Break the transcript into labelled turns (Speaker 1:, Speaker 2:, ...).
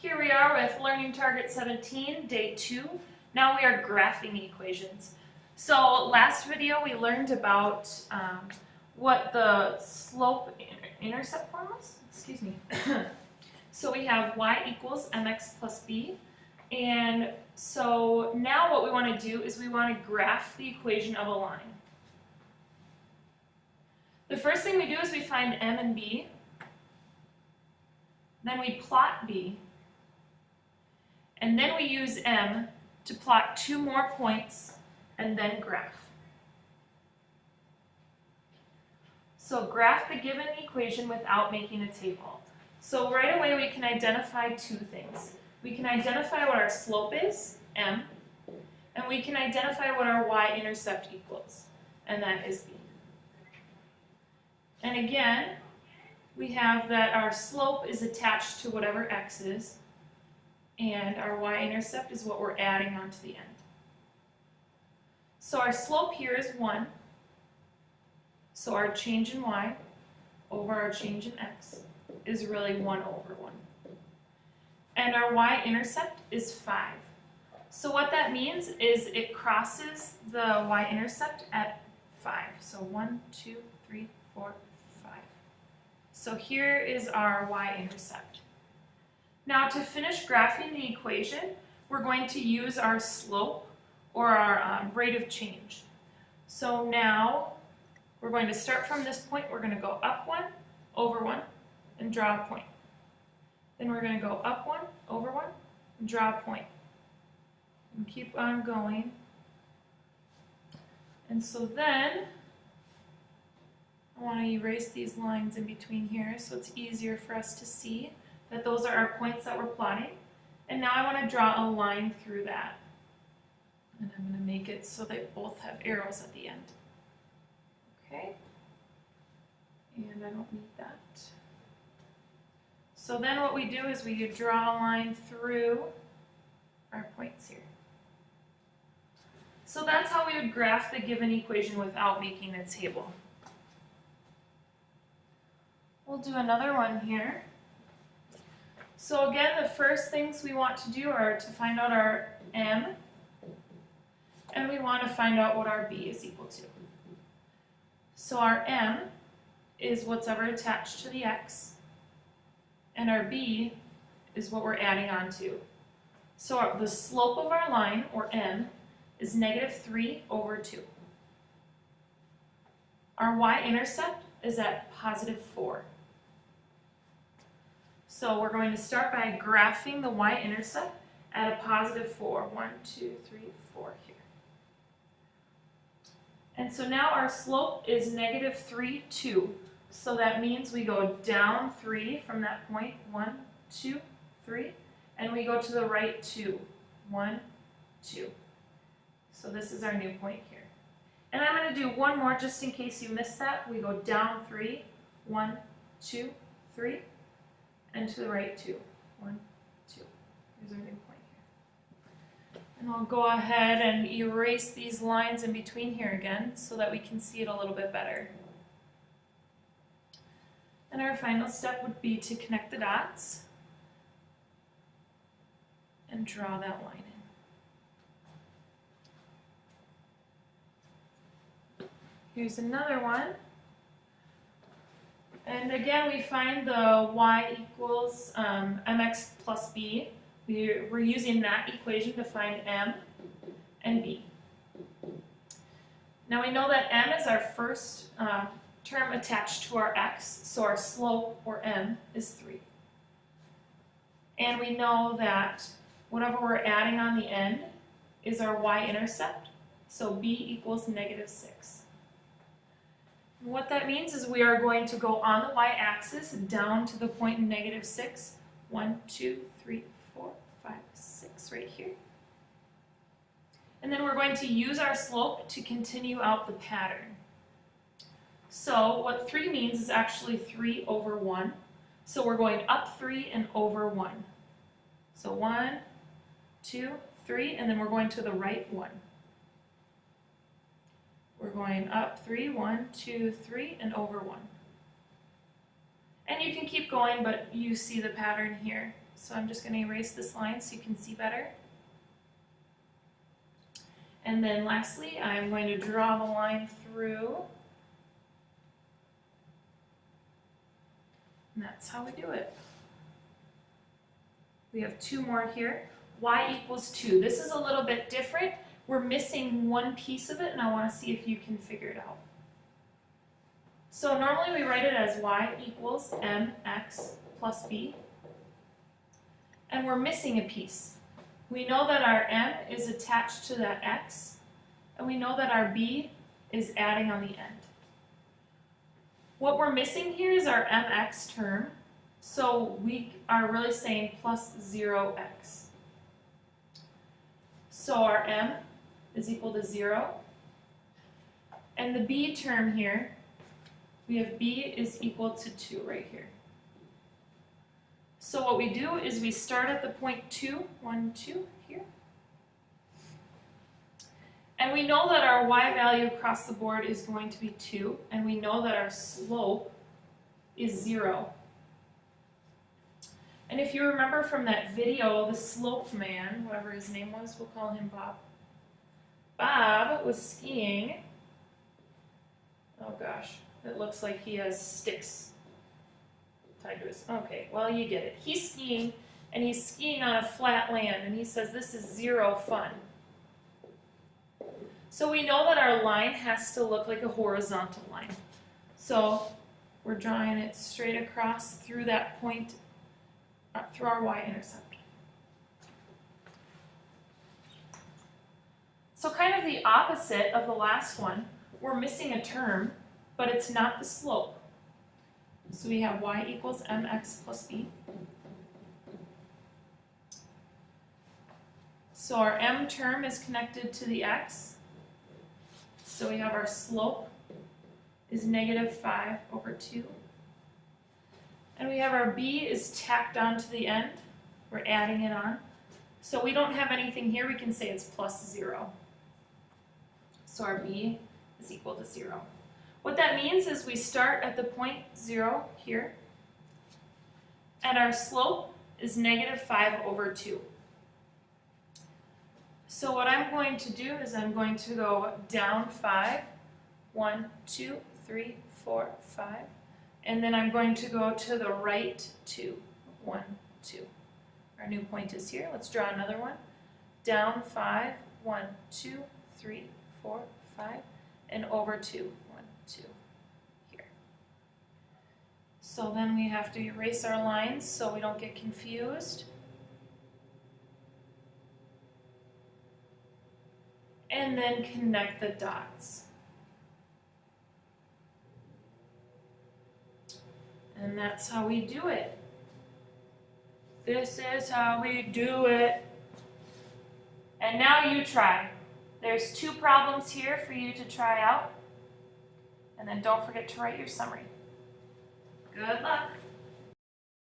Speaker 1: Here we are with Learning Target 17, Day 2. Now we are graphing the equations. So last video we learned about what the slope-intercept form was. Excuse me. So we have y equals mx plus b. And so now what we want to do is we want to graph the equation of a line. The first thing we do is we find m and b. Then we plot b. And then we use m to plot two more points and then graph. So graph the given equation without making a table. So right away we can identify two things. We can identify what our slope is, m, and we can identify what our y-intercept equals, and that is b. And again, we have that our slope is attached to whatever x is, and our y-intercept is what we're adding onto the end. So our slope here is 1. So our change in y over our change in x is really 1 over 1. And our y-intercept is 5. So what that means is it crosses the y-intercept at 5. So 1, 2, 3, 4, 5. So here is our y-intercept. Now to finish graphing the equation, we're going to use our slope or our rate of change. So now we're going to start from this point. We're going to go up 1, over 1, and draw a point. Then we're going to go up 1, over 1, and draw a point. And keep on going. And so then I want to erase these lines in between here so it's easier for us to see that those are our points that we're plotting. And now I want to draw a line through that. And I'm going to make it so they both have arrows at the end. Okay? And I don't need that. So then what we do is we draw a line through our points here. So that's how we would graph the given equation without making a table. We'll do another one here. So again, the first things we want to do are to find out our m, and we want to find out what our b is equal to. So our m is what's ever attached to the x, and our b is what we're adding on to. So the slope of our line, or m, is -3 over 2. Our y-intercept is at +4. So we're going to start by graphing the y-intercept at a +4. 1, 2, 3, 4 here. And so now our slope is -3, 2. So that means we go down 3 from that point. 1, 2, 3. And we go to the right 2. 1, 2. So this is our new point here. And I'm going to do one more just in case you missed that. We go down 3. 1, 2, 3. And to the right 2. 1, 2. Here's our new point here. And I'll go ahead and erase these lines in between here again so that we can see it a little bit better. And our final step would be to connect the dots and draw that line in. Here's another one. And again, we find the y equals mx plus b. We're using that equation to find m and b. Now we know that m is our first term attached to our x, so our slope, or m, is 3. And we know that whatever we're adding on the end is our y-intercept, so b equals -6. What that means is we are going to go on the y-axis down to the point -6. 1, 2, 3, 4, 5, 6 right here. And then we're going to use our slope to continue out the pattern. So what 3 means is actually 3 over 1. So we're going up 3 and over 1. So 1, 2, 3, and then we're going to the right 1. We're going up 3, 1, 2, 3, and over 1. And you can keep going, but you see the pattern here. So I'm just going to erase this line so you can see better. And then lastly, I'm going to draw the line through. And that's how we do it. We have two more here. Y equals 2. This is a little bit different. We're missing one piece of it, and I want to see if you can figure it out. So normally we write it as y equals mx plus b. And we're missing a piece. We know that our m is attached to that x, and we know that our b is adding on the end. What we're missing here is our mx term, so we are really saying plus 0x. So our m is equal to 0, and the b term here, we have b is equal to 2 right here. So what we do is we start at the point 2, 1, 2 here. And we know that our y value across the board is going to be 2, and we know that our slope is 0. And if you remember from that video, the slope man, whatever his name was, we'll call him Bob. Bob was skiing. Oh gosh, it looks like he has sticks tied to his, okay, well you get it. He's skiing, and he's skiing on a flat land, and he says this is 0 fun. So we know that our line has to look like a horizontal line. So we're drawing it straight across through that point, through our y-intercept. So kind of the opposite of the last one, we're missing a term, but it's not the slope. So we have y equals mx plus b. So our m term is connected to the x. So we have our slope is negative 5 over 2. And we have our b is tacked on to the end. We're adding it on. So we don't have anything here. We can say it's plus 0. So our b is equal to 0. What that means is we start at the point 0 here, and our slope is negative 5 over 2. So what I'm going to do is I'm going to go down 5, 1, 2, 3, 4, 5, and then I'm going to go to the right 2, 1, 2. Our new point is here. Let's draw another one. Down 5, 1, 2, 3, 4, 5, and over 2, 1, 2, here. So then we have to erase our lines so we don't get confused. And then connect the dots. And that's how we do it. This is how we do it. And now you try. There's 2 problems here for you to try out. And then don't forget to write your summary. Good luck.